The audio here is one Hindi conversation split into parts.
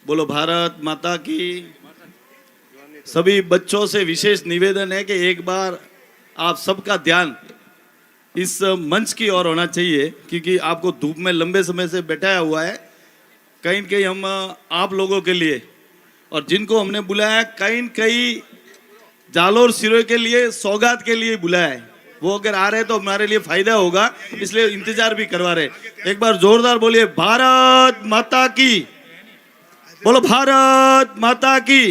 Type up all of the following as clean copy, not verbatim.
बोलो भारत माता की। सभी बच्चों से विशेष निवेदन है कि एक बार आप सबका ध्यान इस मंच की ओर होना चाहिए, क्योंकि आपको धूप में लंबे समय से बैठाया हुआ है। कहीं न कहीं हम आप लोगों के लिए और जिनको हमने बुलाया कहीं न कहीं जालोर सिरोही के लिए सौगात के लिए बुलाया है, वो अगर आ रहे तो हमारे लिए फायदा होगा, इसलिए इंतजार भी करवा रहे। एक बार जोरदार बोलिए भारत माता की। बोलो भारत माता की।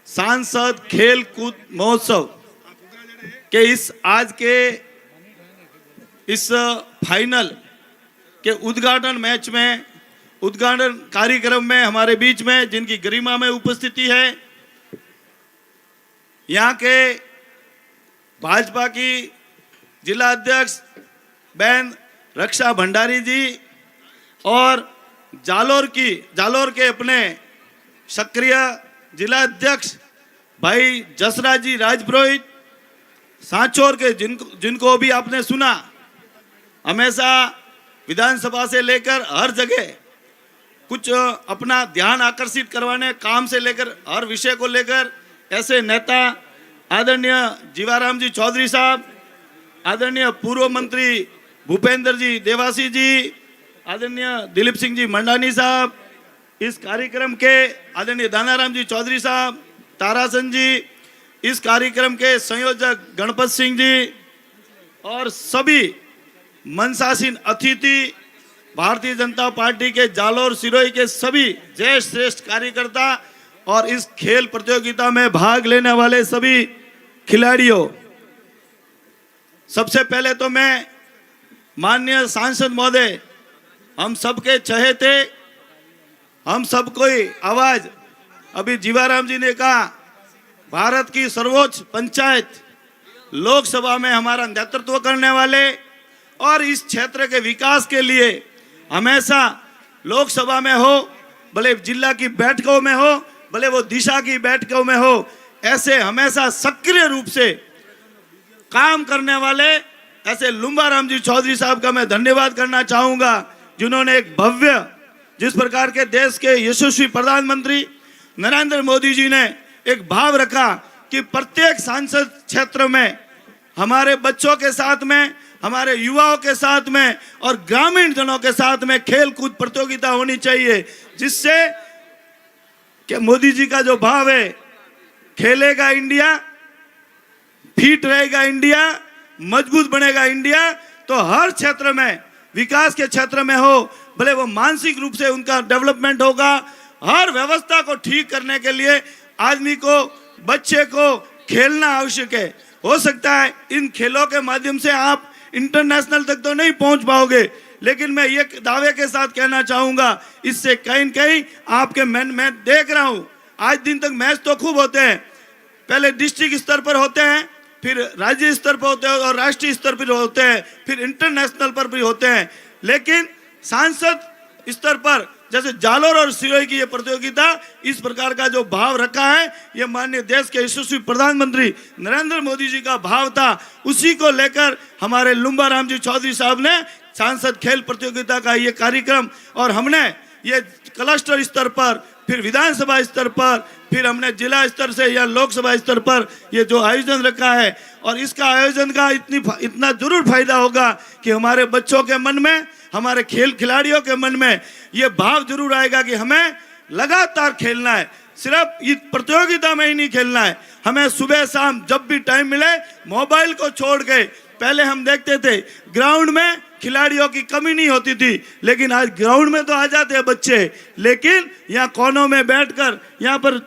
सांसद खेल कूद महोत्सव के इस आज के इस फाइनल के उद्घाटन मैच में, उद्घाटन कार्यक्रम में हमारे बीच में जिनकी गरिमा में उपस्थिति है, यहाँ के भाजपा की जिला अध्यक्ष बहन रक्षा भंडारी जी और जालोर के अपने सक्रिय जिला अध्यक्ष भाई जसराज जी राजपुरोहित, सांचौर के जिनको भी आपने सुना, हमेशा विधानसभा से लेकर हर जगह कुछ अपना ध्यान आकर्षित करवाने काम से लेकर हर विषय को लेकर ऐसे नेता आदरणीय जीवाराम जी चौधरी साहब, आदरणीय पूर्व मंत्री भूपेंद्र जी देवासी जी, आदरणीय दिलीप सिंह जी मंडानी साहब, इस कार्यक्रम के आदरणीय दानाराम जी चौधरी साहब, तारासन जी, इस कार्यक्रम के संयोजक गणपत सिंह जी और सभी मनसासीन अतिथि, भारतीय जनता पार्टी के जालोर सिरोही के सभी जय श्रेष्ठ कार्यकर्ता और इस खेल प्रतियोगिता में भाग लेने वाले सभी खिलाड़ियों, सबसे पहले तो मैं माननीय सांसद महोदय, हम सबके चहेते, हम सब कोई आवाज, अभी जीवाराम जी ने कहा भारत की सर्वोच्च पंचायत लोकसभा में हमारा नेतृत्व करने वाले और इस क्षेत्र के विकास के लिए हमेशा लोकसभा में हो, भले जिला की बैठकों में हो, भले वो दिशा की बैठकों में हो, ऐसे हमेशा सक्रिय रूप से काम करने वाले ऐसे लुम्बाराम जी चौधरी साहब का मैं धन्यवाद करना चाहूंगा, जिन्होंने एक भव्य, जिस प्रकार के देश के यशस्वी प्रधानमंत्री नरेंद्र मोदी जी ने एक भाव रखा कि प्रत्येक सांसद क्षेत्र में हमारे बच्चों के साथ में, हमारे युवाओं के साथ में और ग्रामीण जनों के साथ में खेल कूद प्रतियोगिता होनी चाहिए, जिससे कि मोदी जी का जो भाव है, खेलेगा इंडिया, फिट रहेगा इंडिया, मजबूत बनेगा इंडिया, तो हर क्षेत्र में विकास के क्षेत्र में हो, भले वो मानसिक रूप से उनका डेवलपमेंट होगा। हर व्यवस्था को ठीक करने के लिए आदमी को, बच्चे को खेलना आवश्यक है। हो सकता है इन खेलों के माध्यम से आप इंटरनेशनल तक तो नहीं पहुंच पाओगे, लेकिन मैं ये दावे के साथ कहना चाहूंगा, इससे कहीं न कहीं आपके मैं देख रहा हूं आज दिन तक मैच तो खूब होते हैं, पहले डिस्ट्रिक्ट स्तर पर होते हैं, फिर राज्य स्तर पर होते हैं और राष्ट्रीय स्तर पर होते हैं, फिर इंटरनेशनल पर भी होते हैं, लेकिन सांसद स्तर पर जैसे जालोर और सिरोही की ये प्रतियोगिता, इस प्रकार का जो भाव रखा है, ये माननीय देश के यशस्वी प्रधानमंत्री नरेंद्र मोदी जी का भाव था, उसी को लेकर हमारे लुम्बाराम जी चौधरी साहब ने सांसद खेल प्रतियोगिता का ये कार्यक्रम, और हमने ये क्लस्टर स्तर पर, फिर विधानसभा स्तर पर, फिर हमने जिला स्तर से या लोकसभा स्तर पर ये जो आयोजन रखा है, और इसका आयोजन का इतना जरूर फायदा होगा कि हमारे बच्चों के मन में, हमारे खिलाड़ियों के मन में ये भाव जरूर आएगा कि हमें लगातार खेलना है, सिर्फ इस प्रतियोगिता में ही नहीं खेलना है, हमें सुबह शाम जब भी टाइम मिले मोबाइल को छोड़ के, पहले हम देखते थे ग्राउंड में खिलाड़ियों की कमी नहीं होती थी, लेकिन आज ग्राउंड में तो आ जाते हैं बच्चे, लेकिन यहाँ कोनों में बैठकर, यहाँ पर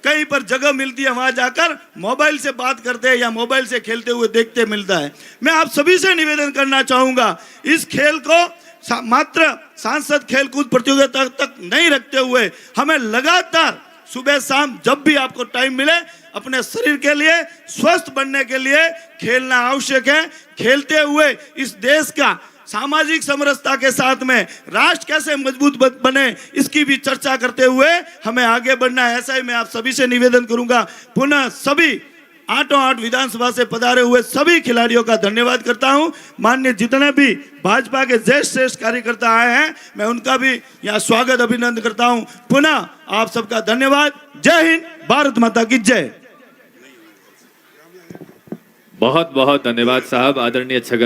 कहीं पर जगह मिलती है वहां जाकर मोबाइल से बात करते हैं या मोबाइल से खेलते हुए देखते मिलता है। मैं आप सभी से निवेदन करना चाहूंगा, इस खेल को मात्र सांसद खेल कूद प्रतियोगिता तक नहीं रखते हुए हमें लगातार सुबह शाम जब भी आपको टाइम मिले अपने शरीर के लिए, स्वस्थ बनने के लिए खेलना आवश्यक है। खेलते हुए इस देश का सामाजिक समरसता के साथ में राष्ट्र कैसे मजबूत बने, इसकी भी चर्चा करते हुए हमें आगे बढ़ना है। ऐसा ही मैं आप सभी से निवेदन करूंगा। पुनः सभी आठों आठ विधानसभा से पधारे हुए सभी खिलाड़ियों का धन्यवाद करता हूं। मान्य जितने भी भाजपा के ज्येष्ठ श्रेष्ठ कार्यकर्ता आए हैं, मैं उनका भी यहाँ स्वागत अभिनंदन करता हूं। पुनः आप सबका धन्यवाद। जय हिंद, भारत माता की जय। बहुत बहुत धन्यवाद साहब। आदरणीय छगन